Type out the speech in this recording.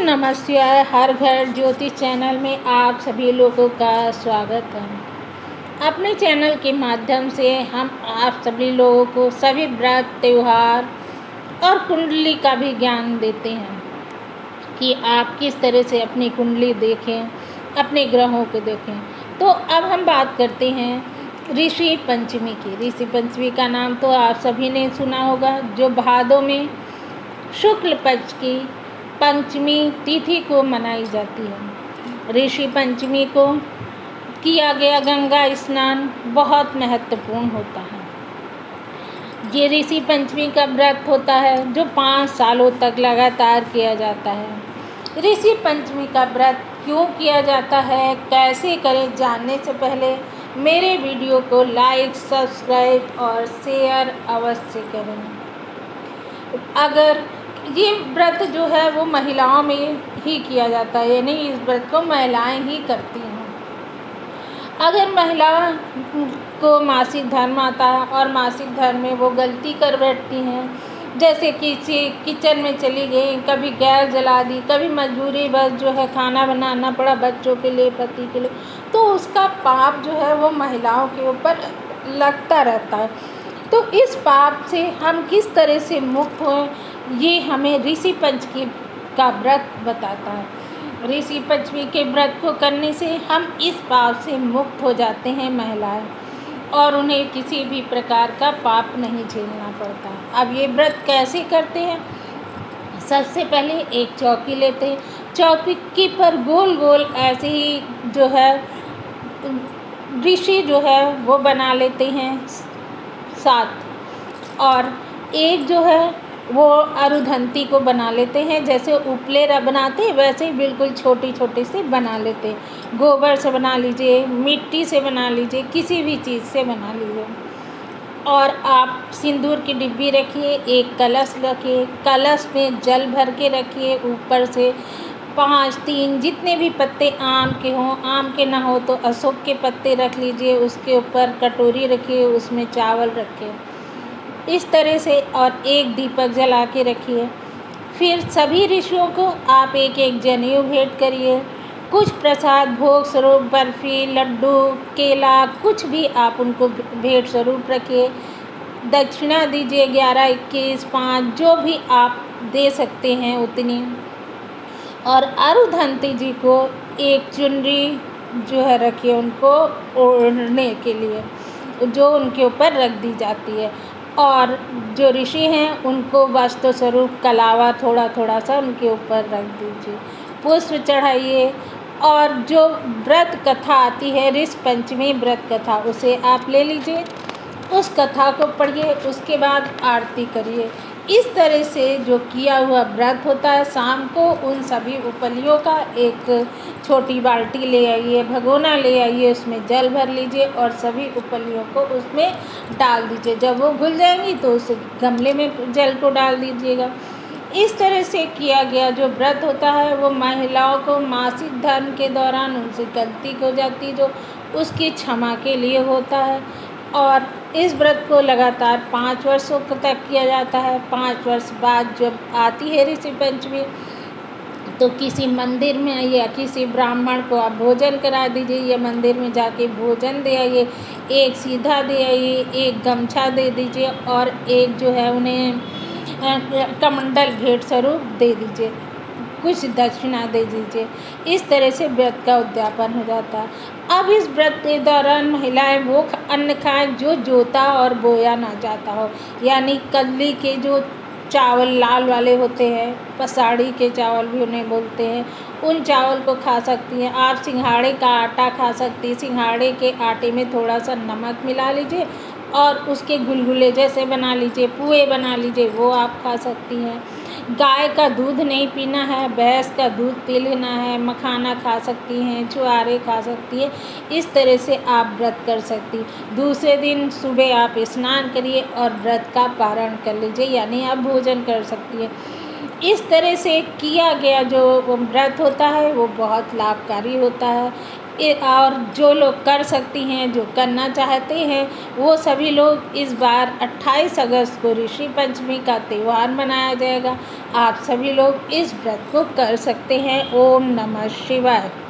नमस्ते। हर घर ज्योति चैनल में आप सभी लोगों का स्वागत है। अपने चैनल के माध्यम से हम आप सभी लोगों को सभी व्रत, त्यौहार और कुंडली का भी ज्ञान देते हैं कि आप किस तरह से अपनी कुंडली देखें, अपने ग्रहों को देखें। तो अब हम बात करते हैं ऋषि पंचमी की। ऋषि पंचमी का नाम तो आप सभी ने सुना होगा, जो भादों में शुक्ल पक्ष की पंचमी तिथि को मनाई जाती है। ऋषि पंचमी को किया गया गंगा स्नान बहुत महत्वपूर्ण होता है। ये ऋषि पंचमी का व्रत होता है जो 5 सालों तक लगातार किया जाता है। ऋषि पंचमी का व्रत क्यों किया जाता है, कैसे करें, जानने से पहले मेरे वीडियो को लाइक, सब्सक्राइब और शेयर अवश्य करें। अगर ये व्रत जो है वो महिलाओं में ही किया जाता है, यानी इस व्रत को महिलाएं ही करती हैं। अगर महिला को मासिक धर्म आता है और मासिक धर्म में वो गलती कर बैठती हैं, जैसे किसी किचन में चली गई, कभी गैस जला दी, कभी मजबूरी बस जो है खाना बनाना पड़ा बच्चों के लिए, पति के लिए, तो उसका पाप जो है वो महिलाओं के ऊपर लगता रहता है। तो इस पाप से हम किस तरह से मुक्त हों, ये हमें ऋषि पंचमी का व्रत बताता है। ऋषि पंचमी के व्रत को करने से हम इस पाप से मुक्त हो जाते हैं महिलाएं, और उन्हें किसी भी प्रकार का पाप नहीं झेलना पड़ता। अब ये व्रत कैसे करते हैं? सबसे पहले एक चौकी लेते हैं, चौकी पर गोल गोल ऐसे ही जो है ऋषि जो है वो बना लेते हैं 7, और एक जो है वो अरुधंती को बना लेते हैं। जैसे उपले बनाते हैं वैसे ही बिल्कुल छोटी छोटी से बना लेते हैं। गोबर से बना लीजिए, मिट्टी से बना लीजिए, किसी भी चीज़ से बना लीजिए। और आप सिंदूर की डिब्बी रखिए, एक कलश रखिए, कलश में जल भर के रखिए, ऊपर से 5-3 जितने भी पत्ते आम के हों, आम के ना हो तो अशोक के पत्ते रख लीजिए, उसके ऊपर कटोरी रखिए, उसमें चावल रखिए इस तरह से, और एक दीपक जला के रखिए। फिर सभी ऋषियों को आप एक एक जनेऊ भेंट करिए। कुछ प्रसाद भोग स्वरूप, बर्फ़ी, लड्डू, केला, कुछ भी आप उनको भेंट स्वरूप रखिए। दक्षिणा दीजिए 11, 21, 5 जो भी आप दे सकते हैं उतनी। और अरुधंती जी को एक चुनरी जो है रखिए उनको ओढ़ने के लिए, जो उनके ऊपर रख दी जाती है। और जो ऋषि हैं उनको वस्त्र स्वरूप कलावा थोड़ा थोड़ा सा उनके ऊपर रख दीजिए, पुष्प चढ़ाइए। और जो व्रत कथा आती है, ऋषि पंचमी व्रत कथा, उसे आप ले लीजिए, उस कथा को पढ़िए, उसके बाद आरती करिए। इस तरह से जो किया हुआ व्रत होता है, शाम को उन सभी उपलियों का एक छोटी बाल्टी ले आइए, भगोना ले आइए, उसमें जल भर लीजिए और सभी उपलियों को उसमें डाल दीजिए। जब वो घुल जाएंगी तो उस गमले में जल को डाल दीजिएगा। इस तरह से किया गया जो व्रत होता है वो महिलाओं को मासिक धर्म के दौरान उनसे गलती हो जाती जो उसकी क्षमा के लिए होता है। और इस व्रत को लगातार 5 वर्षों तक किया जाता है। 5 वर्ष बाद जब आती है ऋषि पंचमी, तो किसी मंदिर में या किसी ब्राह्मण को आप भोजन करा दीजिए, या मंदिर में जाके भोजन दे आइए, एक सीधा दे आइए, एक गमछा दे दीजिए, और एक जो है उन्हें कमंडल भेंट स्वरूप दे दीजिए, कुछ दक्षिणा दे दीजिए। इस तरह से व्रत का उद्यापन हो जाता है। अब इस व्रत के दौरान महिलाएं वो अन्न खाएं जो जोता और बोया ना जाता हो, यानी कदली के जो चावल लाल वाले होते हैं, पसाड़ी के चावल भी उन्हें बोलते हैं, उन चावल को खा सकती हैं। आप सिंघाड़े का आटा खा सकती हैं। सिंघाड़े के आटे में थोड़ा सा नमक मिला लीजिए और उसके गुलगुले जैसे बना लीजिए, पुए बना लीजिए, वो आप खा सकती हैं। गाय का दूध नहीं पीना है, भैंस का दूध पी लेना है, मखाना खा सकती हैं, छुआरे खा सकती हैं। इस तरह से आप व्रत कर सकती। दूसरे दिन सुबह आप स्नान करिए और व्रत का पारण कर लीजिए, यानी आप भोजन कर सकती हैं। इस तरह से किया गया जो व्रत होता है वो बहुत लाभकारी होता है। और जो लोग कर सकती हैं, जो करना चाहते हैं, वो सभी लोग इस बार 28 अगस्त को ऋषि पंचमी का त्यौहार मनाया जाएगा। आप सभी लोग इस व्रत को कर सकते हैं। ओम नमः शिवाय।